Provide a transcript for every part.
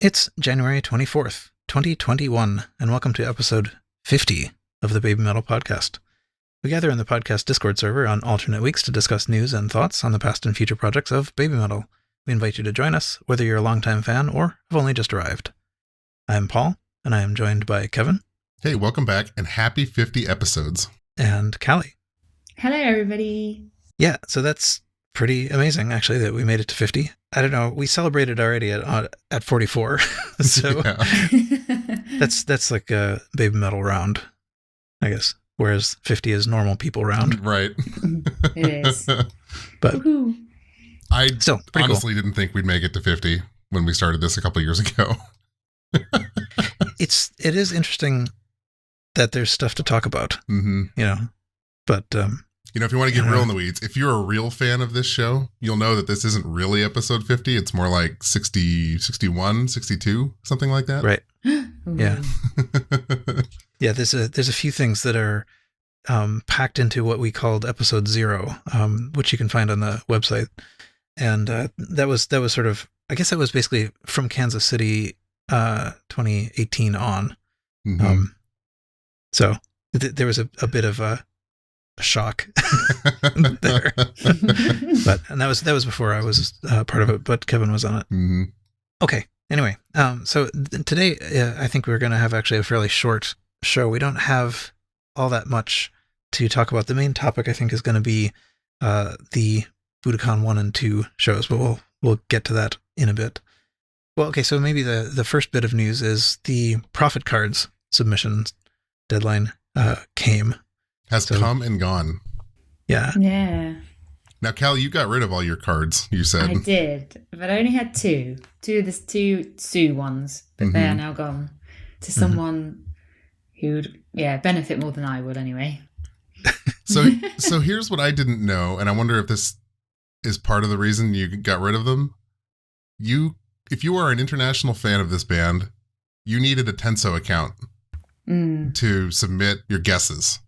It's January 24th, 2021, and welcome to episode 50 of the Baby Metal podcast. We gather in the podcast Discord server on alternate weeks to discuss news and thoughts on the past and future projects of Baby Metal. We invite you to join us, whether you're a longtime fan or have only just arrived. I'm Paul, and I am joined by Kevin. Hey, welcome back, and happy 50 episodes. And Callie. Hello, everybody. Yeah, so that's pretty amazing, actually, that we made it to 50. I don't know, we celebrated already at 44, so that's like a Baby Metal round, I guess, whereas 50 is normal people round. Right. It is. But Woohoo. I still, honestly didn't think we'd make it to 50 when we started this a couple years ago. It is interesting that there's stuff to talk about, but if you want to get real in the weeds, if you're a real fan of this show, you'll know that this isn't really episode 50. It's more like 60, 61, 62, something like that. Right. Yeah. Yeah. There's a few things that are packed into what we called episode 0, which you can find on the website. And that was sort of, I guess that was basically from Kansas City 2018 on. Mm-hmm. So there was a bit of a shock there. And that was before I was part of it, but Kevin was on it. Mm-hmm. Okay. Anyway, so today I think we're going to have actually a fairly short show. We don't have all that much to talk about. The main topic I think is going to be the Budokan 1 and 2 shows, but we'll get to that in a bit. Well, okay, so maybe the first bit of news is the profit cards submission deadline came. Has come and gone. Yeah. Yeah. Now, Callie, you got rid of all your cards, you said. I did, but I only had two. Two Sue ones, but they are now gone to someone who'd, benefit more than I would anyway. So here's what I didn't know, and I wonder if this is part of the reason you got rid of them. If you are an international fan of this band, you needed a Tenso account to submit your guesses.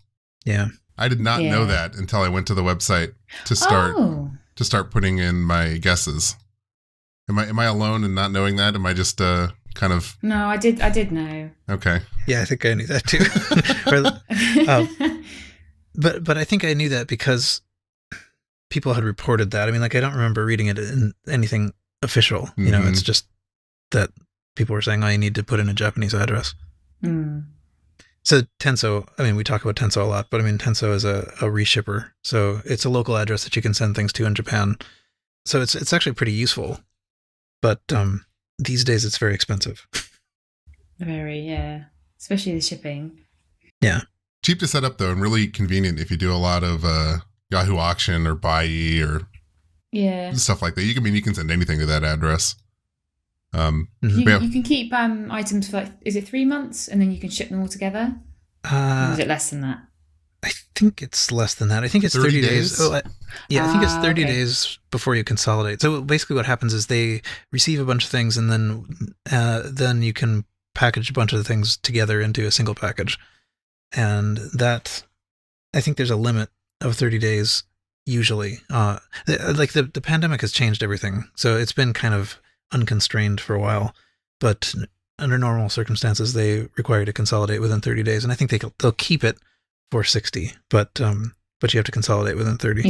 Yeah. I did not know that until I went to the website to start putting in my guesses. Am I alone in not knowing that? Am I just kind of? No, I did know. Okay. Yeah, I think I knew that too. But I think I knew that because people had reported that. I mean, like, I don't remember reading it in anything official. Mm-hmm. It's just that people were saying, "Oh, you need to put in a Japanese address." Mm. So Tenso, I mean, we talk about Tenso a lot, but I mean, Tenso is a reshipper. So it's a local address that you can send things to in Japan. So it's actually pretty useful. But these days it's very expensive. Very, yeah. Especially the shipping. Yeah. Cheap to set up, though, and really convenient if you do a lot of Yahoo Auction or Buy or stuff like that. You can send anything to that address. You can keep items for, is it 3 months, and then you can ship them all together? Or is it less than that? I think it's less than that. I think it's 30 days. I think it's 30 days before you consolidate. So basically what happens is they receive a bunch of things, and then you can package a bunch of the things together into a single package. And that, I think there's a limit of 30 days usually. The pandemic has changed everything. So it's been kind of unconstrained for a while, but under normal circumstances they require you to consolidate within 30 days, and I think they'll keep it for 60, but you have to consolidate within 30.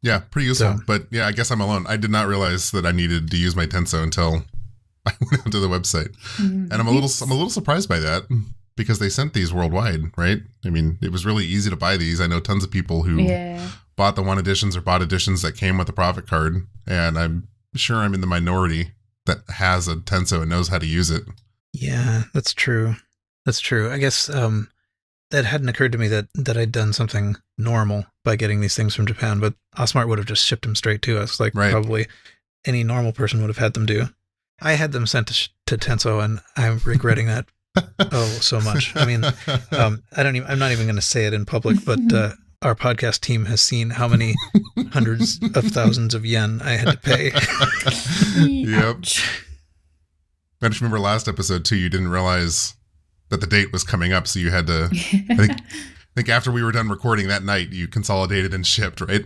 Yeah, pretty useful. But I guess I'm alone. I did not realize that I needed to use my Tenso until I went onto the website. And I'm a little surprised by that, because they sent these worldwide, right? I mean, it was really easy to buy these. I know tons of people who bought the 1 editions or bought editions that came with the profit card, and I'm sure I'm in the minority that has a Tenso and knows how to use it. Yeah, that's true. I guess that hadn't occurred to me that I'd done something normal by getting these things from Japan, but Osmart would have just shipped them straight to us, like probably any normal person would have had them do. I had them sent to Tenso, and I'm regretting that so much. I mean, I'm not even going to say it in public, but our podcast team has seen how many hundreds of thousands of yen I had to pay. Yep. I just remember last episode too, you didn't realize that the date was coming up, so you had to, I think after we were done recording that night, you consolidated and shipped, right?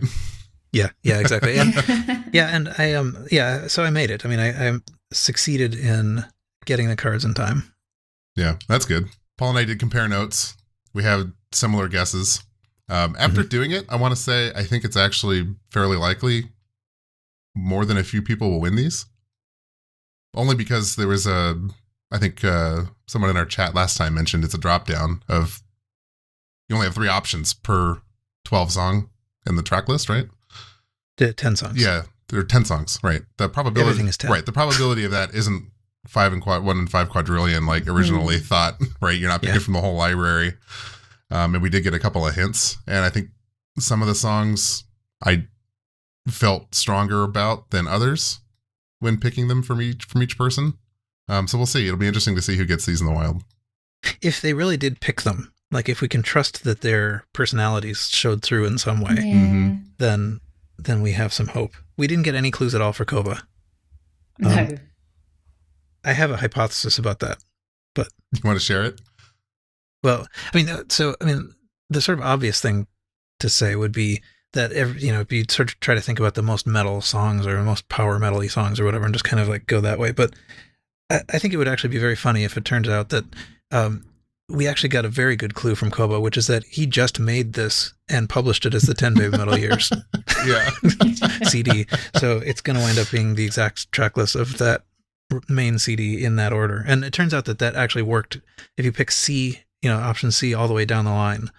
Yeah, exactly. And I so I made it. I mean, succeeded in getting the cards in time. Yeah, that's good. Paul and I did compare notes. We have similar guesses. After doing it, I want to say I think it's actually fairly likely more than a few people will win these. Only because there was I think someone in our chat last time mentioned it's a drop down of, you only have 3 options per 12 song in the track list, right? 10 songs. Yeah, there are 10 songs, right? The probability, everything is 10. Right, the probability of that isn't 1 in 5 quadrillion like originally thought, right? You're not picking from the whole library. And we did get a couple of hints, and I think some of the songs I felt stronger about than others when picking them from each person. So we'll see. It'll be interesting to see who gets these in the wild. If they really did pick them, like if we can trust that their personalities showed through in some way, then we have some hope. We didn't get any clues at all for Koba. No. I have a hypothesis about that, but you want to share it? Well, I mean, the sort of obvious thing to say would be that if you sort of try to think about the most metal songs or most power metal-y songs or whatever, and just kind of like go that way. But I think it would actually be very funny if it turns out that we actually got a very good clue from Koba, which is that he just made this and published it as the 10 BABYMETAL Years CD. So it's going to wind up being the exact track list of that main CD in that order. And it turns out that actually worked. If you pick C, option C all the way down the line,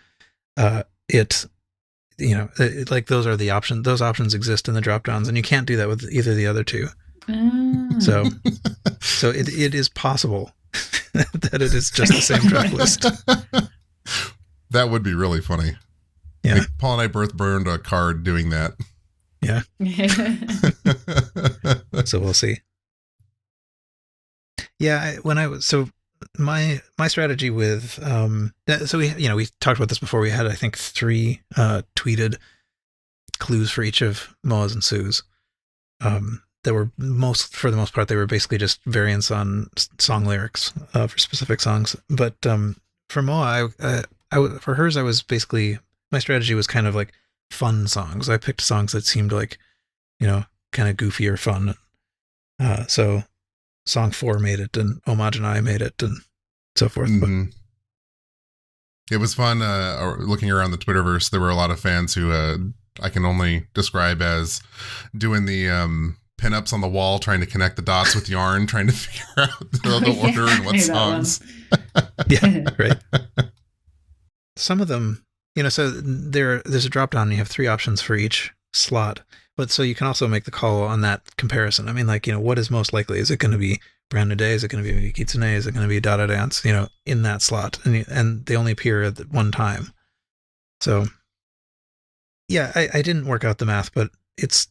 like those are the options. Those options exist in the drop downs, and you can't do that with either of the other two. So it is possible that it is just the same track list. That would be really funny. Yeah. Like Paul and I both burned a card doing that. Yeah. So we'll see. Yeah, my strategy with so we talked about this before. We had, I think, 3 tweeted clues for each of Moa's and Sue's. That were for the most part, they were basically just variants on song lyrics for specific songs. But for Moa, for hers, I was basically, my strategy was kind of like fun songs. I picked songs that seemed like, kind of goofy or fun. So song 4 made it, and Homage and I made it, and so forth. Mm-hmm. It was fun looking around the Twitterverse. There were a lot of fans who I can only describe as doing the pinups on the wall, trying to connect the dots with yarn, trying to figure out the order and what songs. Yeah, right. Some of them, so there's a drop down, and you have 3 options for each slot. But so you can also make the call on that comparison. I mean, like, what is most likely? Is it going to be Brand New Day? Is it going to be Kitsune? Is it going to be Dada Dance? In that slot, and they only appear at one time. So, yeah, I didn't work out the math, but it's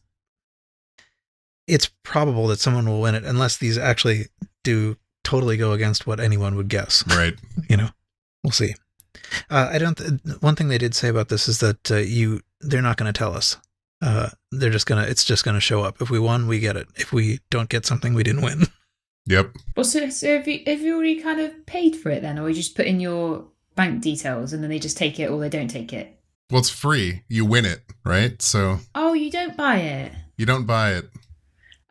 probable that someone will win it unless these actually do totally go against what anyone would guess. Right. We'll see. One thing they did say about this is that they're not going to tell us. It's just gonna show up. If we won, we get it. If we don't get something, we didn't win. Yep. Well, so have you already kind of paid for it then, or you just put in your bank details and then they just take it, or they don't take it? Well, it's free. You win it, right? So. Oh, you don't buy it. You don't buy it.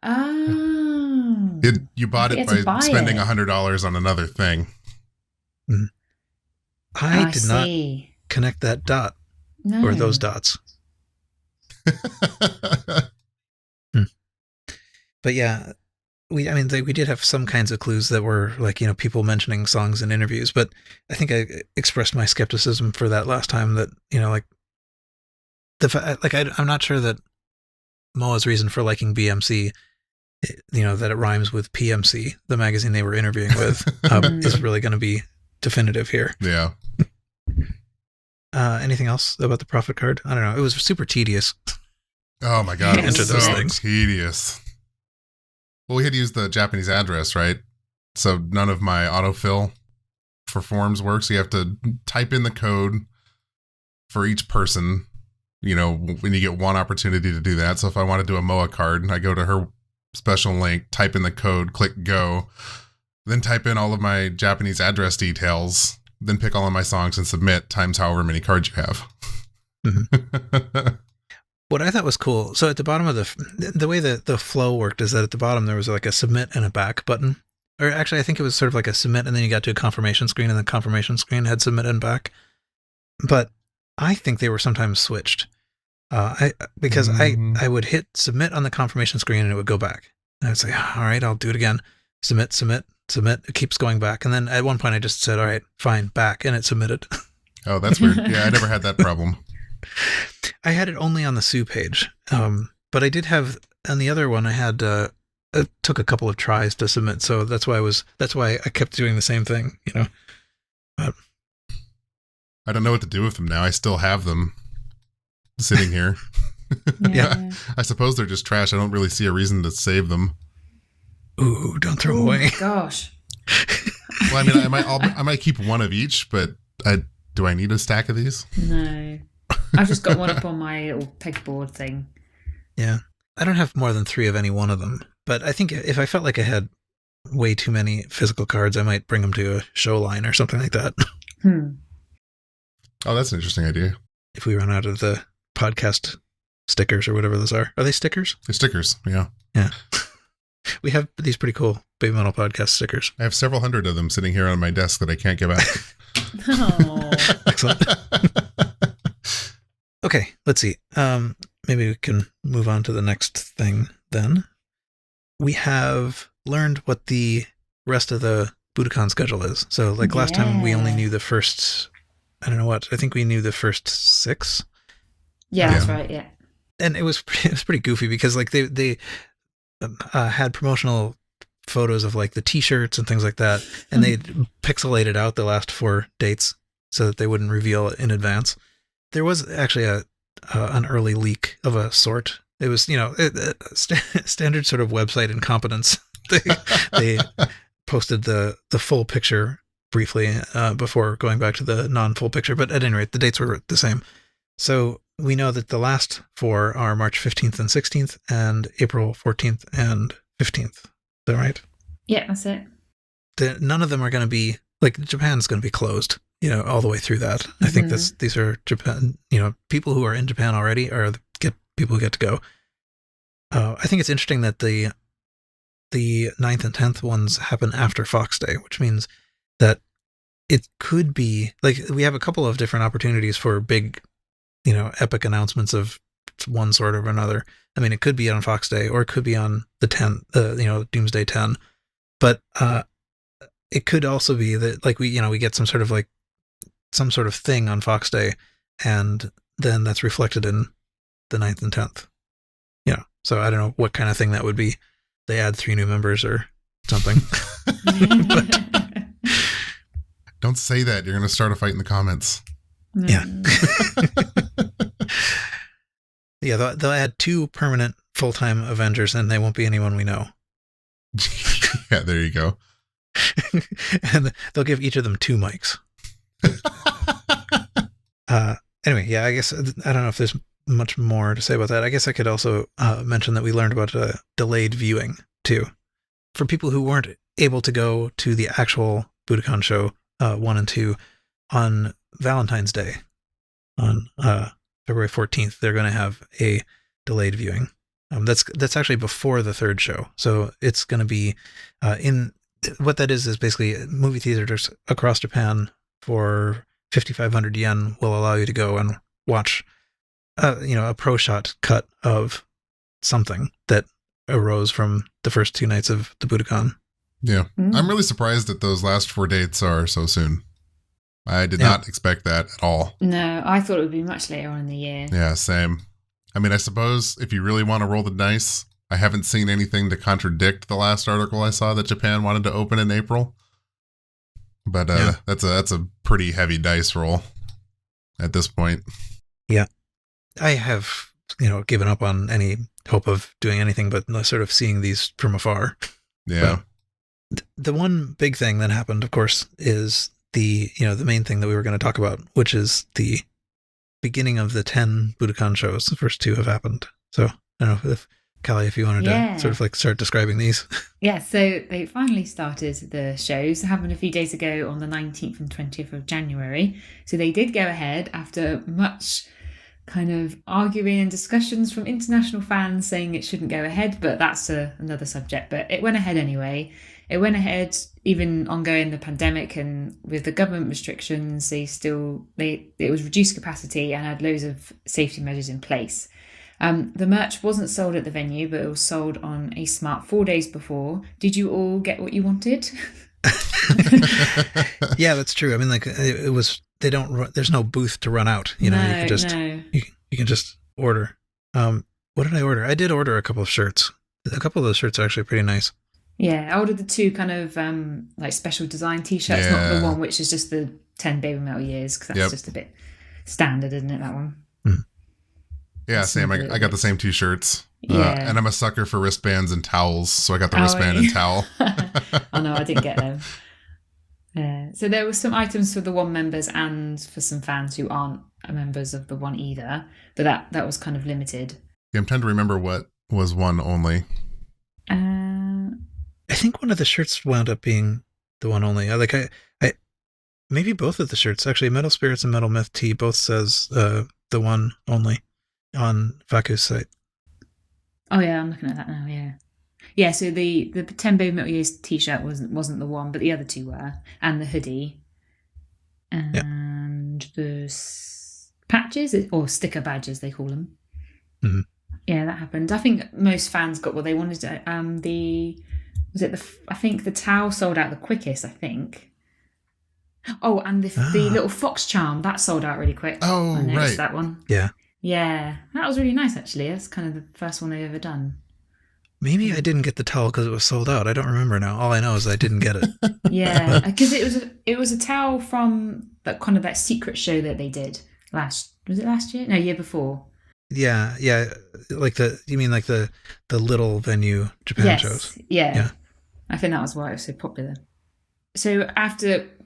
Oh. You bought it by spending $100 on another thing. Mm. I did not connect that dot or those dots. But yeah, we did have some kinds of clues that were like, people mentioning songs in interviews, but I think I expressed my skepticism for that last time, that, I'm not sure that Moa's reason for liking BMC, that it rhymes with PMC, the magazine they were interviewing with, is really going to be definitive here. Yeah. Anything else about the profit card? I don't know. It was super tedious. Oh my God. It was those so things. Tedious. Well, we had used the Japanese address, right? So none of my autofill for forms works. You have to type in the code for each person, when you get one opportunity to do that. So if I want to do a MOA card, I go to her special link, type in the code, click go, then type in all of my Japanese address details, then pick all of my songs and submit times however many cards you have. Mm-hmm. What I thought was cool, so at the bottom of the way that the flow worked is that at the bottom there was like a submit and a back button. Or actually, I think it was sort of like a submit, and then you got to a confirmation screen, and the confirmation screen had submit and back. But I think they were sometimes switched. Because I would hit submit on the confirmation screen, and it would go back. And I'd say, all right, I'll do it again. Submit, submit, submit. It keeps going back. And then at one point, I just said, all right, fine, back, and it submitted. Oh, that's weird. Yeah, I never had that problem. I had it only on the Sue page, but I did have on the other one. I had it took a couple of tries to submit, so that's why I kept doing the same thing. I don't know what to do with them now. I still have them sitting here. Yeah. I suppose they're just trash. I don't really see a reason to save them. Ooh, don't throw them away. Gosh. Well, I mean, I might keep one of each, but do I need a stack of these? No. I've just got one up on my little pegboard thing. Yeah. I don't have more than 3 of any one of them, but I think if I felt like I had way too many physical cards, I might bring them to a show line or something like that. Oh, that's an interesting idea. If we run out of the podcast stickers or whatever those are. Are they stickers? They're stickers, yeah. Yeah. We have these pretty cool Baby Metal podcast stickers. I have several hundred of them sitting here on my desk that I can't give out. Oh. Excellent. Okay, let's see. Maybe we can move on to the next thing then. We have learned what the rest of the Budokan schedule is. So like last time we only knew the first, I don't know what, I think we knew the first 6. Yeah, that's right, yeah. And it was pretty goofy because like they had promotional photos of like the t-shirts and things like that, and they pixelated out the last 4 dates so that they wouldn't reveal it in advance. There was actually an early leak of a sort. It was, standard sort of website incompetence. They posted the full picture briefly before going back to the non-full picture, but at any rate, the dates were the same. So we know that the last 4 are March 15th and 16th and April 14th and 15th. Is that right? Yeah, that's it. None of them are going to be, like, Japan's going to be closed, all the way through that. I think these are Japan, people who are in Japan already are people who get to go. I think it's interesting that the 9th and 10th ones happen after Fox Day, which means that it could be, like, we have a couple of different opportunities for big, epic announcements of one sort or another. I mean, it could be on Fox Day or it could be on the 10th, Doomsday 10. But it could also be that, like, we get some sort of thing on Fox Day, and then that's reflected in the 9th and 10th. So I don't know what kind of thing that would be. They add 3 new members or something. Don't say that. You're going to start a fight in the comments. Yeah. Yeah, they'll add 2 permanent full-time Avengers, and they won't be anyone we know. Yeah, there you go. And they'll give each of them 2 mics. Anyway, yeah, I guess I don't know if there's much more to say about that. I guess I could also mention that we learned about delayed viewing too, for people who weren't able to go to the actual Budokan show 1 and 2 on Valentine's Day on February 14th. They're going to have a delayed viewing. That's actually before the 3rd show, so it's going to be in. What that is basically movie theaters across Japan for 5,500 yen will allow you to go and watch a pro shot cut of something that arose from the first 2 nights of the Budokan. Yeah. I'm really surprised that those last 4 dates are so soon. I did not expect that at all. No, I thought it would be much later on in the year. Yeah, same. I mean, I suppose if you really want to roll the dice, I haven't seen anything to contradict the last article I saw that Japan wanted to open in April. But that's a pretty heavy dice roll at this point. Yeah. I have, given up on any hope of doing anything but sort of seeing these from afar. Yeah. But the one big thing that happened, of course, is the main thing that we were going to talk about, which is the beginning of the 10 Budokan shows. The first 2 have happened. So I don't know if Callie, if you wanted to sort of like start describing these. Yeah, so they finally started the shows. It happened a few days ago on the 19th and 20th of January. So they did go ahead after much kind of arguing and discussions from international fans saying it shouldn't go ahead, but that's another subject. But it went ahead anyway. It went ahead even ongoing the pandemic, and with the government restrictions, it was reduced capacity and had loads of safety measures in place. The merch wasn't sold at the venue, but it was sold on a Smart 4 days before. Did you all get what you wanted? Yeah, that's true. I mean, like it was. There's no booth to run out. You know, you can just order. What did I order? I did order a couple of shirts. A couple of those shirts are actually pretty nice. Yeah, I ordered the 2 kind of like special design t-shirts, not the one which is just the 10 BABYMETAL years, because that's just a bit standard, isn't it, that one? Yeah, same. I got the same 2 shirts. Yeah. And I'm a sucker for wristbands and towels, so I got the wristband and towel. Oh, no, I didn't get them. So there were some items for the One members and for some fans who aren't members of the One either, but that was kind of limited. Yeah, I'm trying to remember what was One only. I think one of the shirts wound up being the One only. I maybe both of the shirts, actually. Metal Spirits and Metal Myth T both says the One only on Vaku's site. Oh yeah, I'm looking at that now. Yeah. So the 10 BABYMETAL years t-shirt wasn't the one, but the other 2 were, and the hoodie, and the patches or sticker badges they call them. Mm-hmm. Yeah, that happened. I think most fans got what they wanted. I think the towel sold out the quickest, I think. Oh, and the little fox charm, that sold out really quick. Oh, I noticed right. that one. Yeah. Yeah, that was really nice, actually. That's kind of the first one they've ever done. Maybe I didn't get the towel because it was sold out. I don't remember now. All I know is I didn't get it. Yeah, because it was a towel from that secret show that they did last year? No, year before. Yeah. You mean like the little venue Japan shows? Yeah. I think that was why it was so popular. So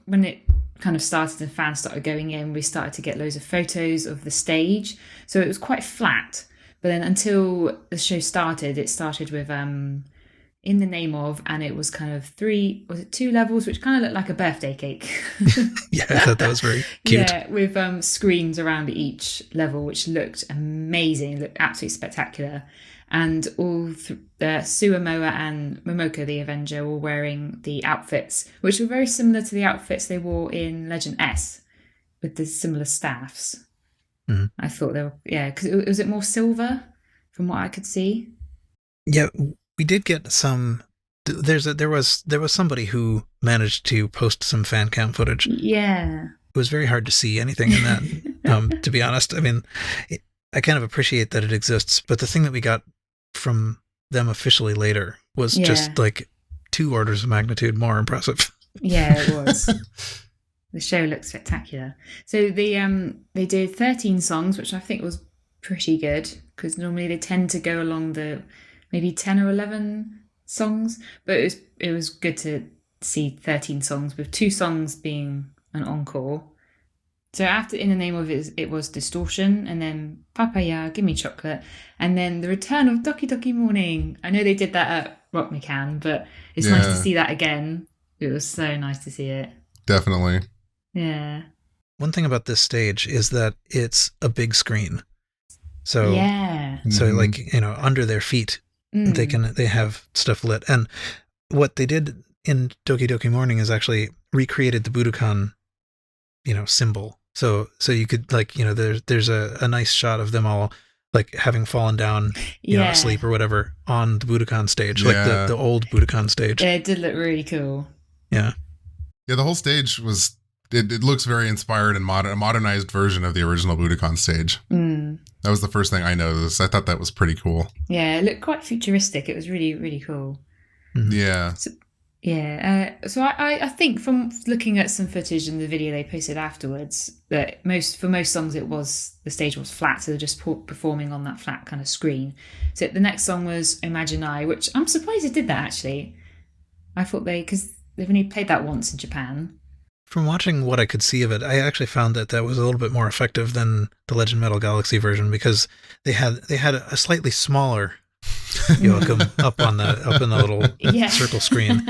when it kind of started and fans started going in, we started to get loads of photos of the stage. So it was quite flat. But then until the show started, it started with In the Name Of, and it was kind of 2 levels, which kind of looked like a birthday cake. Yeah, I thought that was very cute. Yeah, with screens around each level, which looked amazing, looked absolutely spectacular. And all Suamoa and Momoko the Avenger were wearing the outfits, which were very similar to the outfits they wore in Legend S, with the similar staffs. Mm. I thought they were, because was it more silver from what I could see? Yeah, we did get some. There was somebody who managed to post some fan cam footage. Yeah, it was very hard to see anything in that. To be honest, I mean, I kind of appreciate that it exists, but the thing that we got from them officially later was just like 2 orders of magnitude more impressive. Yeah, it was. The show looked spectacular. So they did 13 songs, which I think was pretty good, because normally they tend to go along the maybe 10 or 11 songs, but it was good to see 13 songs, with 2 songs being an encore. So after In the Name Of it was Distortion, and then Papaya, Gimme Chocolate, and then the return of Doki Doki Morning. I know they did that at Rock Me Can, but it's nice to see that again. It was so nice to see it. Definitely. Yeah. One thing about this stage is that it's a big screen. So like, under their feet, they have stuff lit. And what they did in Doki Doki Morning is actually recreated the Budokan, symbol. So you could there's a nice shot of them all like having fallen down, asleep or whatever on the Budokan stage, like the old Budokan stage. Yeah, it did look really cool. Yeah. Yeah, the whole stage was. It looks very inspired and a modernized version of the original Budokan stage. Mm. That was the first thing I noticed. I thought that was pretty cool. Yeah, it looked quite futuristic. It was really, really cool. Mm-hmm. Yeah. So I think from looking at some footage in the video they posted afterwards, that for most songs the stage was flat, so they're just performing on that flat kind of screen. So the next song was Imagine I, which I'm surprised it did that actually. I thought because they've only played that once in Japan. From watching what I could see of it, I actually found that was a little bit more effective than the Legend Metal Galaxy version, because they had a slightly smaller Joachim up in the little circle screen,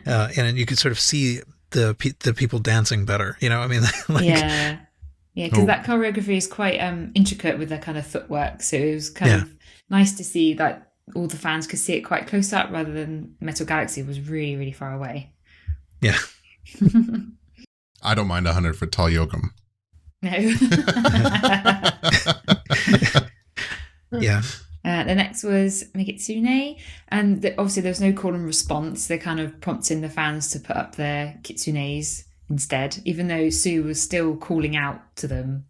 and you could sort of see the people dancing better. I mean, Yeah, because that choreography is quite intricate with their kind of footwork. So it was kind of nice to see that all the fans could see it quite close up rather than Metal Galaxy was really, really far away. Yeah. I don't mind 100-foot tall Yokum. No. Yeah. The next was Mikitsune, and obviously there was no call and response. They're kind of prompting the fans to put up their kitsunes instead, even though Sue was still calling out to them,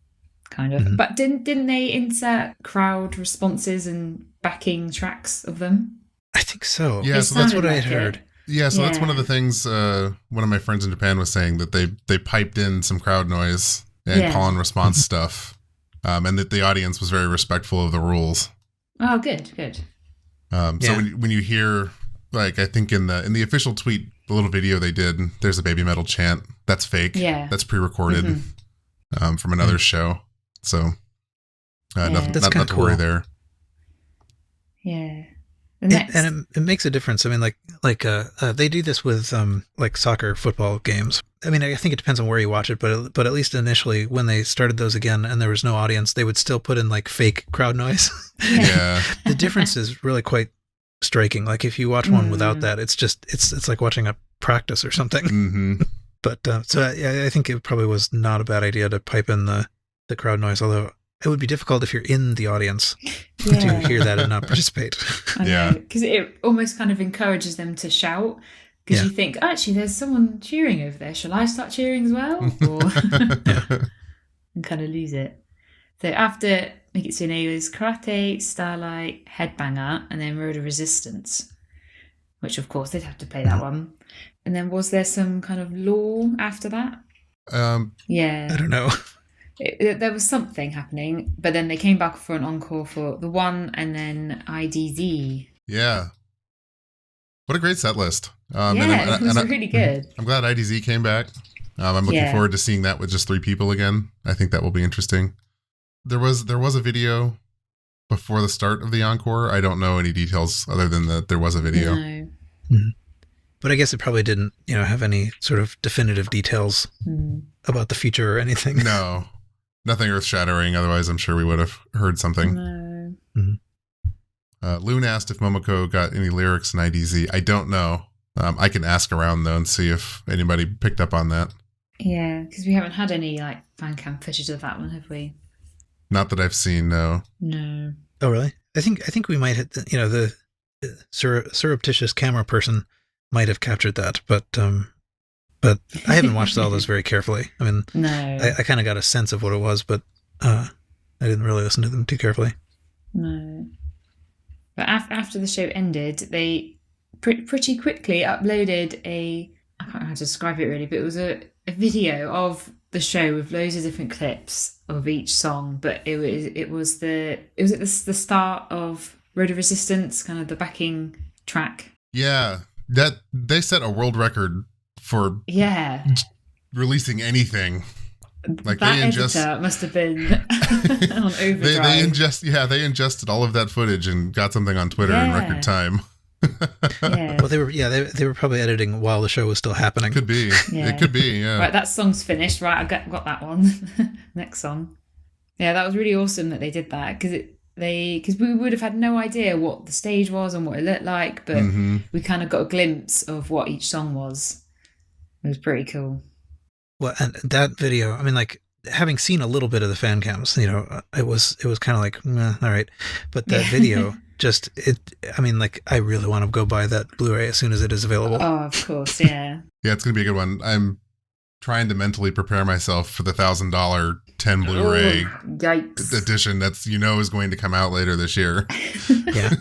kind of. Mm-hmm. But didn't they insert crowd responses and backing tracks of them? I think so. Yeah, so that's what I had heard. Yeah, so that's one of the things one of my friends in Japan was saying, that they piped in some crowd noise and call and response stuff, and that the audience was very respectful of the rules. Oh, good. So when you hear, like, I think in the official tweet, the little video they did, there's a BABYMETAL chant. That's fake. Yeah. That's pre-recorded from another show. So nothing to worry there. Yeah. And it makes a difference. I mean, like they do this with like soccer, football games. I mean, I think it depends on where you watch it, but at least initially when they started those again and there was no audience, they would still put in like fake crowd noise. Yeah. The difference is really quite striking. Like if you watch one without that, it's like watching a practice or something. Mm-hmm. But I think it probably was not a bad idea to pipe in the crowd noise, although it would be difficult if you're in the audience to hear that and not participate. I know, because it almost kind of encourages them to shout, because you think, actually, there's someone cheering over there. Shall I start cheering as well? Or and kind of lose it. So after Mikitsune was Karate, Starlight, Headbanger, and then Road of Resistance, which, of course, they'd have to play that one. And then was there some kind of lore after that? I don't know. There was something happening, but then they came back for an encore for the one and then IDZ. Yeah. What a great set list. It was really good. I'm glad IDZ came back. I'm looking forward to seeing that with just 3 people again. I think that will be interesting. There was a video before the start of the encore. I don't know any details other than that there was a video. No. Mm-hmm. But I guess it probably didn't, have any sort of definitive details about the future or anything. No. Nothing earth-shattering, otherwise I'm sure we would have heard something. No. Mm-hmm. Loon asked if Momoko got any lyrics in IDZ. I don't know. I can ask around, though, and see if anybody picked up on that. Yeah, because we haven't had any fan cam footage of that one, have we? Not that I've seen, no. No. Oh, really? I think we might have, the surreptitious camera person might have captured that, but I haven't watched all those very carefully. I mean, no. I kind of got a sense of what it was, but I didn't really listen to them too carefully. No. But after the show ended, they pretty quickly uploaded I can't know how to describe it really, but it was a video of the show with loads of different clips of each song. But it was the start of Road of Resistance, kind of the backing track. Yeah, that they set a world record for releasing anything. Like that editor must have been on overdrive. They ingested all of that footage and got something on Twitter in record time. Well, they were probably editing while the show was still happening. Could be. It could be. Yeah. Right, that song's finished. Right, I got that one. Next song. Yeah, that was really awesome that they did that, because we would have had no idea what the stage was and what it looked like, but we kind of got a glimpse of what each song was. It was pretty cool. Well, and that video, I mean, like, having seen a little bit of the fan cams, it was kind of like, all right. But that video, I really want to go buy that Blu-ray as soon as it is available. Oh, of course, yeah. Yeah, it's going to be a good one. I'm trying to mentally prepare myself for the $1,000 10 Blu-ray edition that's, is going to come out later this year. Yeah.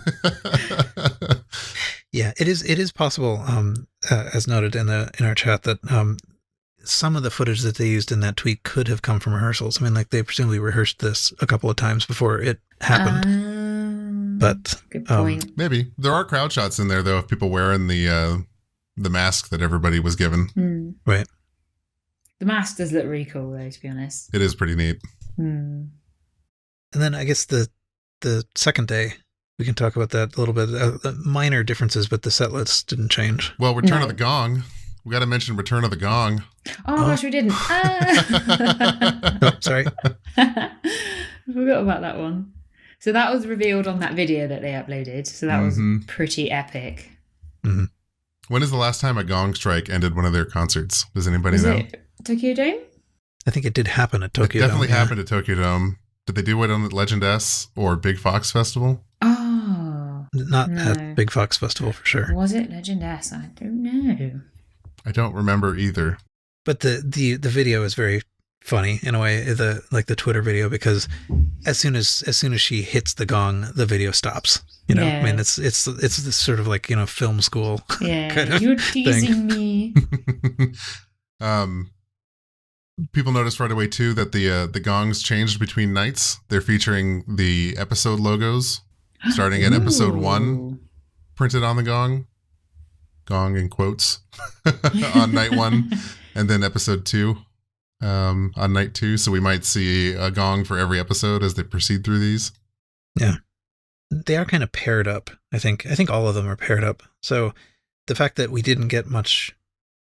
Yeah, it is possible, as noted in our chat, that some of the footage that they used in that tweet could have come from rehearsals. I mean, like, they presumably rehearsed this a couple of times before it happened. But good point. Maybe there are crowd shots in there, though, of people wearing the mask that everybody was given. Right. The mask does look really cool, though, to be honest. It is pretty neat. And then I guess the second day, we can talk about that a little bit. Minor differences, but the set list didn't change. Well, Return of the Gong. We got to mention Return of the Gong. Oh, gosh, we didn't. Oh, sorry. I forgot about that one. So that was revealed on that video that they uploaded. So that was pretty epic. Mm-hmm. When is the last time a gong strike ended one of their concerts? Does anybody know? It Tokyo Dome? I think it did happen at Tokyo Dome. It definitely happened at Tokyo Dome. Did they do it on the Legend S or Big Fox Festival? Oh. Not at Big Fox Festival for sure. Was it Legend S? I don't know. I don't remember either. But the video is very funny in a way, the Twitter video, because as soon as she hits the gong, the video stops. You know, I mean, it's this sort of like, film school. Yeah, kind of you're teasing me. People noticed right away too that the gongs changed between nights. They're featuring the episode logos, starting at episode 1, printed on the gong in quotes, on night 1, and then episode 2 on night 2. So we might see a gong for every episode as they proceed through these. Yeah. They are kind of paired up, I think. I think all of them are paired up. So the fact that we didn't get much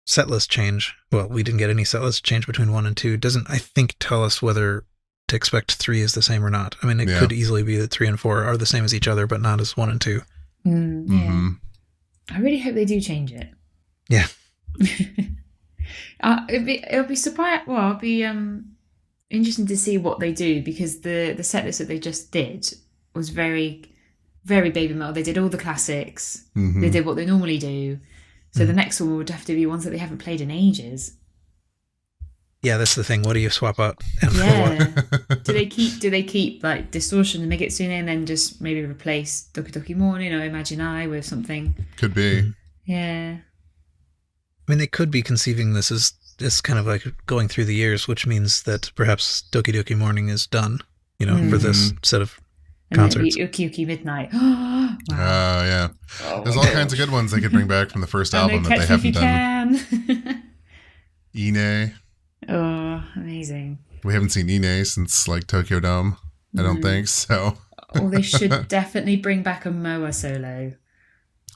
setlist change, well, we didn't get any setlist change between 1 and 2, doesn't, I think, tell us whether to expect 3 is the same or not. I mean, it could easily be that 3 and 4 are the same as each other, but not as 1 and 2. I really hope they do change it. Yeah. It'll be surprised. Well, it'll be interesting to see what they do, because the set list that they just did was very, very BABYMETAL. They did all the classics. They did what they normally do. So the next one would have to be ones that they haven't played in ages. Yeah, that's the thing. What do you swap out? Do they keep like Distortion and Megitsune and then just maybe replace Doki Doki Morning or Imagine I with something? Could be. Yeah. I mean, they could be conceiving this as kind of like going through the years, which means that perhaps Doki Doki Morning is done, for this set of concerts. And Uki Uki Midnight. Wow. Yeah. There's all kinds of good ones they could bring back from the first album that they haven't done. Ine. Oh, amazing. We haven't seen Ine since like Tokyo Dome, I don't think, so. They should definitely bring back a Moa solo.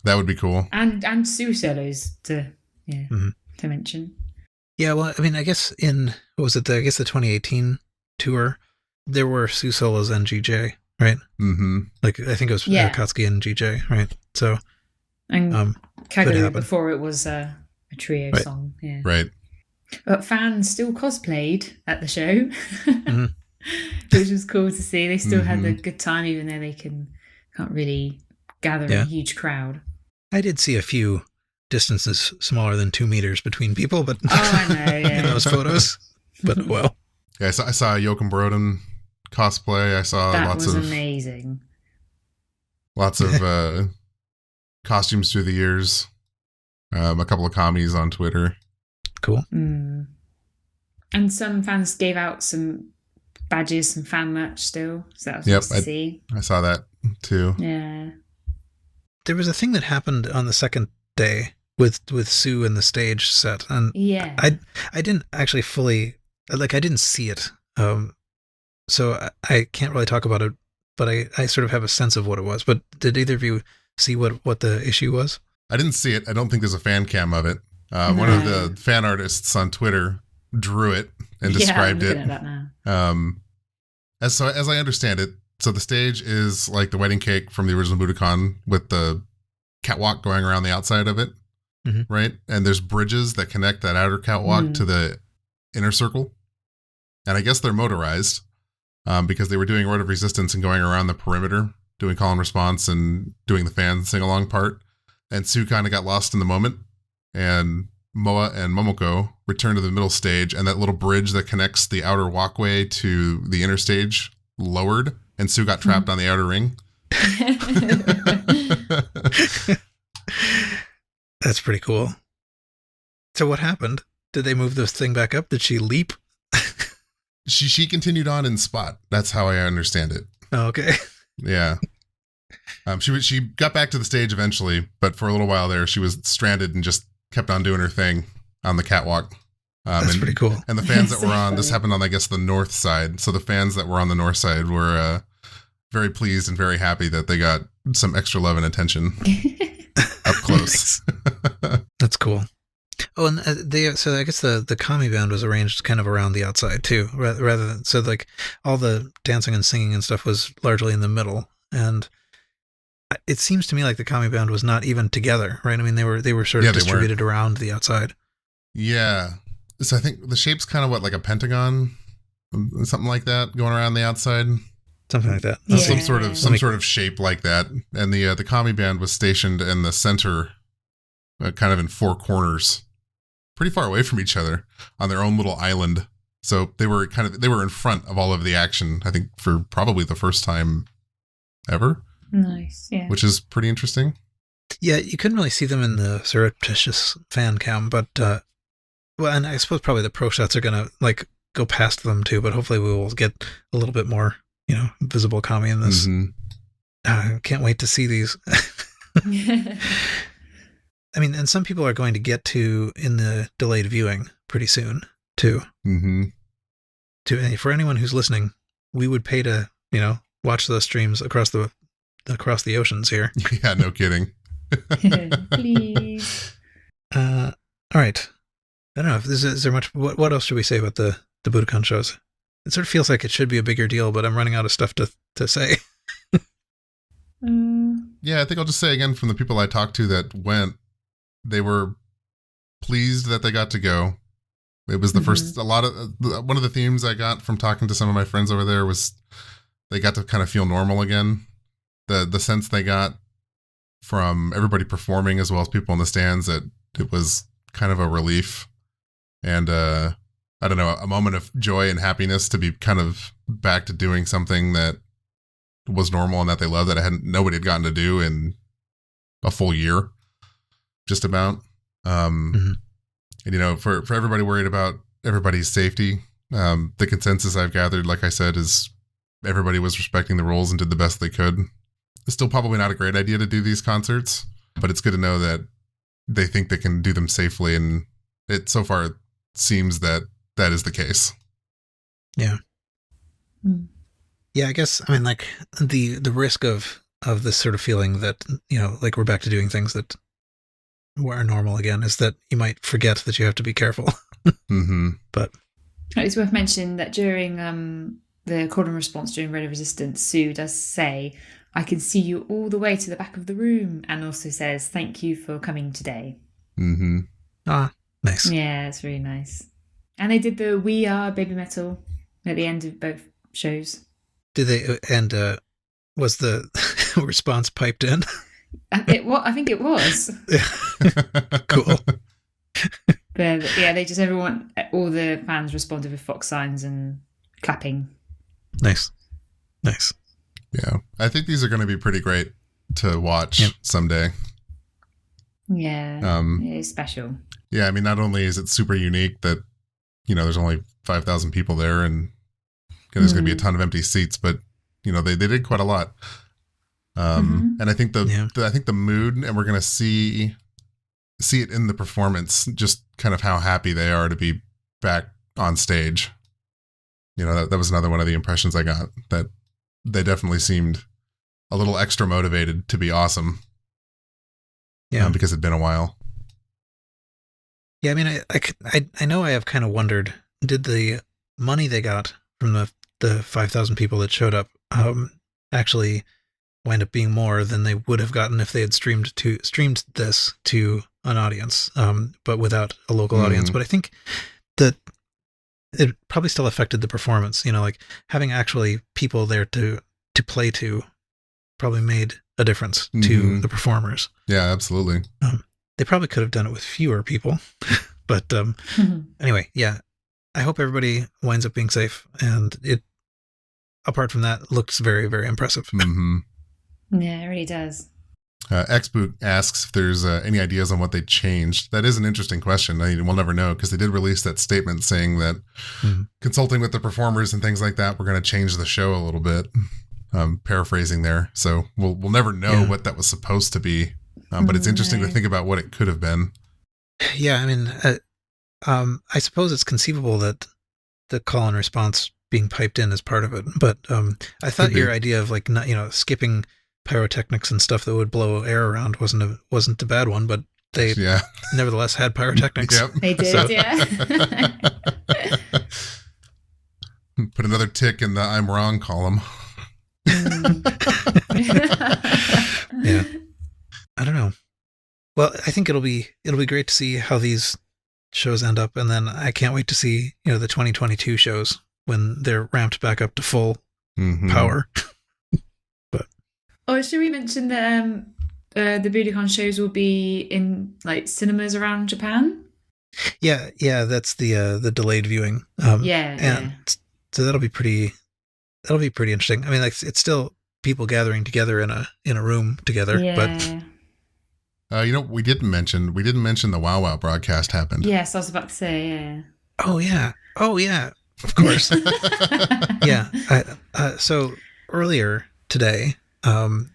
That would be cool. And Sue solos to mention. Yeah, well, I mean, I guess the 2018 tour, there were Sue solos and GJ, right? Like, I think it was Akatsuki and GJ, right? So, and Kaguru before it was a trio song. Yeah. Right. But fans still cosplayed at the show, which was cool to see. They still had a good time, even though they can't really gather a huge crowd. I did see a few distances smaller than 2 meters between people, but I know, in those photos. But well, yeah, I saw Joachim Broden cosplay. I saw that was amazing. Lots of costumes through the years. A couple of commies on Twitter. Cool. And some fans gave out some badges, some fan merch still. So that was nice to see. I saw that too. Yeah. There was a thing that happened on the second day with Sue and the stage set, and I didn't actually fully I didn't see it, so I can't really talk about it. But I sort of have a sense of what it was. But did either of you see what the issue was? I didn't see it. I don't think there's a fan cam of it. One of the fan artists on Twitter drew it and described it. I'm looking at that now. As I understand it, so the stage is like the wedding cake from the original Budokan with the catwalk going around the outside of it, right? And there's bridges that connect that outer catwalk to the inner circle. And I guess they're motorized because they were doing Road of Resistance and going around the perimeter, doing call and response and doing the fan sing-along part. And Sue kind of got lost in the moment. And Moa and Momoko returned to the middle stage, and that little bridge that connects the outer walkway to the inner stage lowered, and Sue got trapped on the outer ring. That's pretty cool. So what happened? Did they move this thing back up? Did she leap? She continued on in spot. That's how I understand it. Oh, okay. Yeah. She got back to the stage eventually, but for a little while there, she was stranded and just kept on doing her thing on the catwalk. That's pretty cool. And the fans that were on, this happened on, I guess, the north side. So the fans that were on the north side were very pleased and very happy that they got some extra love and attention up close. That's cool. Oh, and so I guess the kami band was arranged kind of around the outside too, rather than, so like all the dancing and singing and stuff was largely in the middle, and it seems to me like the kami band was not even together, right? I mean, they were sort of distributed around the outside. Yeah. So I think the shape's kind of like a pentagon, something like that, going around the outside. Something like that. Yeah. Some sort of shape like that. And the kami band was stationed in the center, kind of in four corners, pretty far away from each other on their own little island. So they were in front of all of the action, I think, for probably the first time ever. Nice, yeah. Which is pretty interesting. Yeah, you couldn't really see them in the surreptitious fan cam, but well, and I suppose probably the pro shots are gonna like go past them too, but hopefully we will get a little bit more, visible kami in this. I can't wait to see these. I mean, and some people are going to get to in the delayed viewing pretty soon too. For anyone who's listening, we would pay to watch those streams across the oceans here. Yeah, no kidding. Please. All right. I don't know if is there much. What else should we say about the Budokan shows? It sort of feels like it should be a bigger deal, but I'm running out of stuff to say. Yeah, I think I'll just say again from the people I talked to that went, they were pleased that they got to go. It was the first. One of the themes I got from talking to some of my friends over there was they got to kind of feel normal again. The sense they got from everybody performing as well as people in the stands that it was kind of a relief and I don't know, a moment of joy and happiness to be kind of back to doing something that was normal and that they loved, that nobody had gotten to do in a full year, just about. And for everybody worried about everybody's safety, the consensus I've gathered, like I said, is everybody was respecting the rules and did the best they could. It's still probably not a great idea to do these concerts, but it's good to know that they think they can do them safely, and it so far seems that is the case. Yeah. Yeah, I guess, I mean, like, the risk of this sort of feeling that, like we're back to doing things that were normal again is that you might forget that you have to be careful. But it's worth mentioning that during the call and response during Red Resistance, Sue does say, "I can see you all the way to the back of the room," and also says, "Thank you for coming today." Ah, nice. Yeah, it's really nice. And they did the "We Are BABYMETAL" at the end of both shows. Did they? And was the response piped in? I think it was. Cool. But yeah, all the fans responded with fox signs and clapping. Nice. Yeah, I think these are going to be pretty great to watch someday. Yeah, it's special. Yeah, I mean, not only is it super unique that, there's only 5,000 people there and there's going to be a ton of empty seats, but, they did quite a lot. And I think the mood, and we're going to see it in the performance, just kind of how happy they are to be back on stage. That was another one of the impressions I got, that they definitely seemed a little extra motivated to be awesome. Yeah, because it'd been a while. Yeah, I mean, I know I have kind of wondered, did the money they got from the 5,000 people that showed up actually wind up being more than they would have gotten if they had streamed this to an audience, but without a local audience. But I think that it probably still affected the performance. Like having actually people there to play to probably made a difference to the performers. Yeah, absolutely. They probably could have done it with fewer people, but anyway, yeah. I hope everybody winds up being safe, and it, apart from that, looks very, very impressive. Yeah, it really does. Xboot asks if there's any ideas on what they changed. That is an interesting question. We'll never know, because they did release that statement saying that consulting with the performers and things like that, we're going to change the show a little bit. Paraphrasing there. So we'll never know what that was supposed to be. But it's interesting to think about what it could have been. Yeah, I mean, I suppose it's conceivable that the call and response being piped in is part of it. But I thought your idea of like not, skipping pyrotechnics and stuff that would blow air around wasn't a bad one. But they nevertheless had pyrotechnics. Yep. They did, yeah. Put another tick in the I'm wrong column. Yeah. I don't know. Well, I think it'll be great to see how these shows end up, and then I can't wait to see, the 2022 shows when they're ramped back up to full power. But should we mention that the Budokan shows will be in like cinemas around Japan? Yeah, that's the delayed viewing. So that'll be pretty interesting. I mean, like, it's still people gathering together in a room together, but we didn't mention the Wow Wow broadcast happened. Yes, I was about to say, yeah. Oh yeah, of course. Yeah. So earlier today, I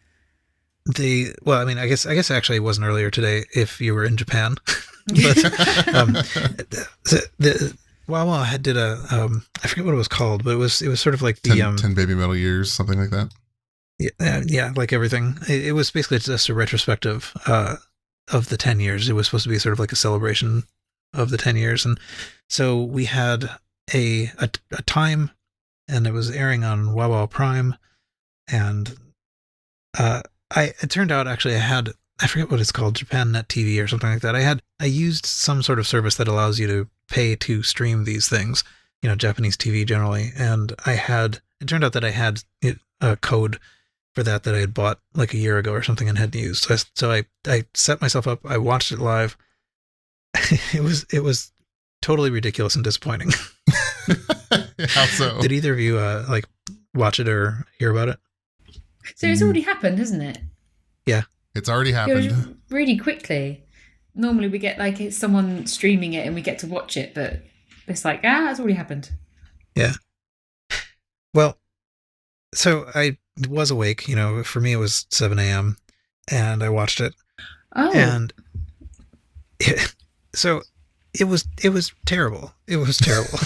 guess actually it wasn't earlier today if you were in Japan, but the Wow Wow did a I forget what it was called, but it was sort of like the 10 BABYMETAL years, something like that. Yeah, like everything. It was basically just a retrospective of the 10 years. It was supposed to be sort of like a celebration of the 10 years, and so we had a time, and it was airing on Wow Wow Prime, and it turned out actually I forget what it's called, Japan Net TV or something like that. I used some sort of service that allows you to pay to stream these things, Japanese TV generally, and it turned out that I had a code for that I had bought like a year ago or something and hadn't used. So I set myself up. I watched it live. It was totally ridiculous and disappointing. How so? Did either of you watch it or hear about it? So it's already happened, hasn't it? Yeah, it's already happened. It was really quickly. Normally we get like it's someone streaming it and we get to watch it, but it's like it's already happened. Yeah. Well, so I was awake. For me it was 7 a.m. and I watched it. Oh. And so it was terrible. It was terrible.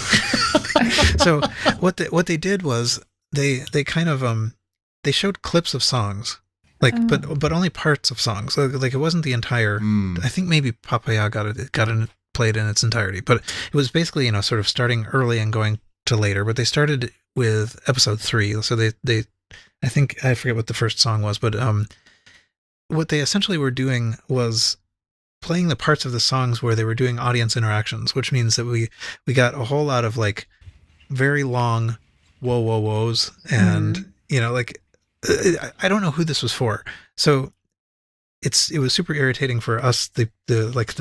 So what they did was they kind of they showed clips of songs, but only parts of songs. Like it wasn't the entire. I think maybe Papaya got it played in its entirety, but it was basically sort of starting early and going to later. But they started with episode 3, so they I think I forget what the first song was, but what they essentially were doing was playing the parts of the songs where they were doing audience interactions, which means that we got a whole lot of like very long whoa whoa whoas, and I don't know who this was for. So it was super irritating for us, the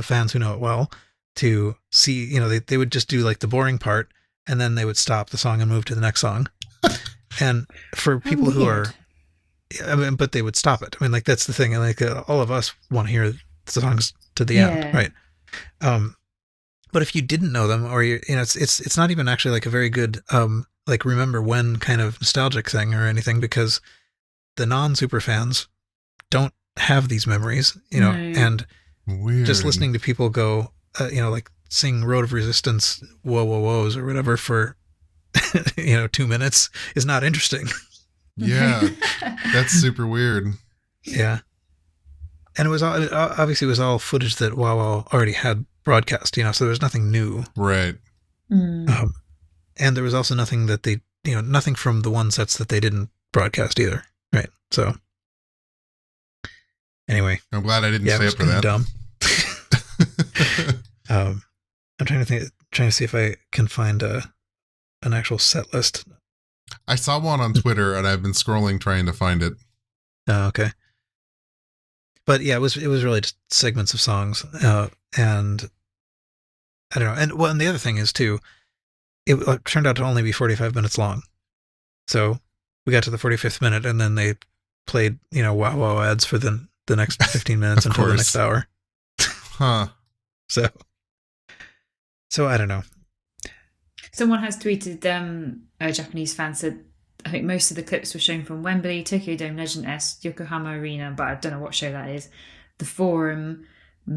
fans who know it well, to see. They would just do like the boring part, and then they would stop the song and move to the next song. And for people who are, but they would stop it. I mean, like, that's the thing. And like all of us want to hear the songs to the end, right? But if you didn't know them, or it's not even actually like a very good like remember when kind of nostalgic thing or anything, because the non-super fans don't have these memeries, and Weird. Just listening to people go, like sing Road of Resistance, whoa whoa whoas or whatever for 2 minutes is not interesting. Yeah, that's super weird. Yeah, and it was all footage that Wow Wow already had broadcast, so there was nothing new, right? And there was also nothing that they, nothing from the one sets that they didn't broadcast either, right? So anyway, I'm glad I didn't stay up for that. Dumb. I'm trying to see if I can find an actual set list. I saw one on Twitter and I've been scrolling trying to find it. Oh, okay. But yeah, it was really just segments of songs, and I don't know. And the other thing is too, it turned out to only be 45 minutes long. So we got to the 45th minute, and then they played Wow Wow ads for the next 15 minutes until the next hour. Huh. So I don't know. Someone has tweeted, a Japanese fan said, I think most of the clips were shown from Wembley, Tokyo Dome Legend S, Yokohama Arena, but I don't know what show that is, the Forum,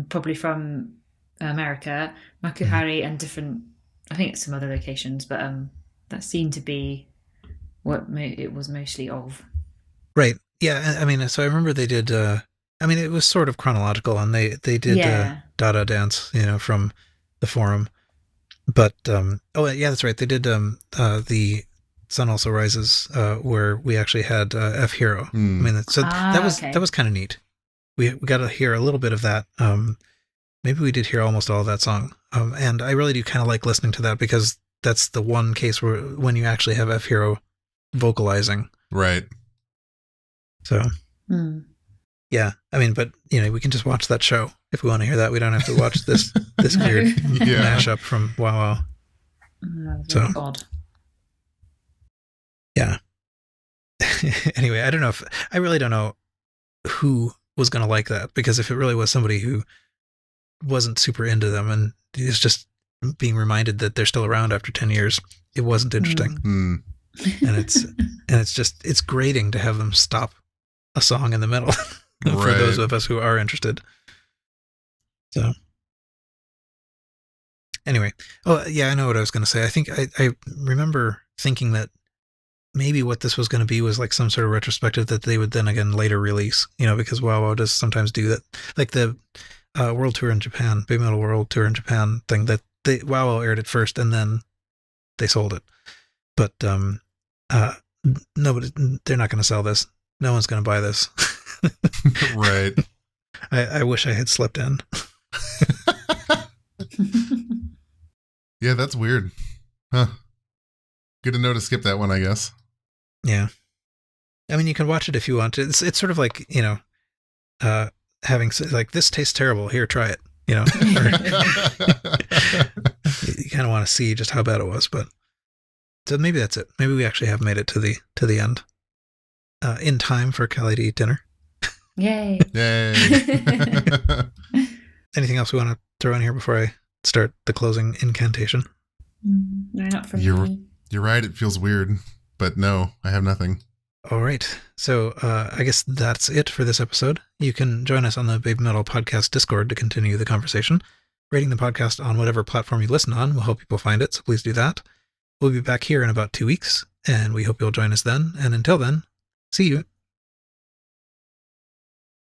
probably from America, Makuhari, and different, I think it's some other locations, but that seemed to be what it was mostly of. Right. Yeah. I mean, so I remember they did I mean, it was sort of chronological, and they did Dada Dance, from the forum. But oh yeah, that's right. They did the Sun Also Rises, where we actually had F Hero. I mean, that was kind of neat. We got to hear a little bit of that. Maybe we did hear almost all of that song. And I really do kind of like listening to that, because that's the one case when you actually have F Hero vocalizing. Right. So. Yeah, I mean, but we can just watch that show if we want to hear that. We don't have to watch this weird mashup from Wow Wow. So odd. Yeah. Anyway, I really don't know who was going to like that, because if it really was somebody who wasn't super into them and is just being reminded that they're still around after 10 years, it wasn't interesting. And it's grating to have them stop a song in the middle. For those of us who are interested. So anyway, I know what I was going to say. I think I remember thinking that maybe what this was going to be was like some sort of retrospective that they would then again later release, because Wow Wow does sometimes do that, like the World Tour in Japan, BABYMETAL World Tour in Japan thing, that Wow Wow aired it first and then they sold it. But nobody, they're not going to sell this. No one's going to buy this. Right. I wish I had slept in. Yeah, that's weird. Huh. Good to know to skip that one, I guess. Yeah. I mean, you can watch it if you want to. It's sort of like, having like, this tastes terrible. Here, try it. You kind of want to see just how bad it was, but so maybe that's it. Maybe we actually have made it to the end. In time for Callie to eat dinner. Yay. Yay. Anything else we want to throw in here before I start the closing incantation? No, not for me. You're right. It feels weird, but no, I have nothing. All right. So I guess that's it for this episode. You can join us on the BABYMETAL podcast Discord to continue the conversation. Rating the podcast on whatever platform you listen on will help people find it, so please do that. We'll be back here in about 2 weeks, and we hope you'll join us then. And until then, see you.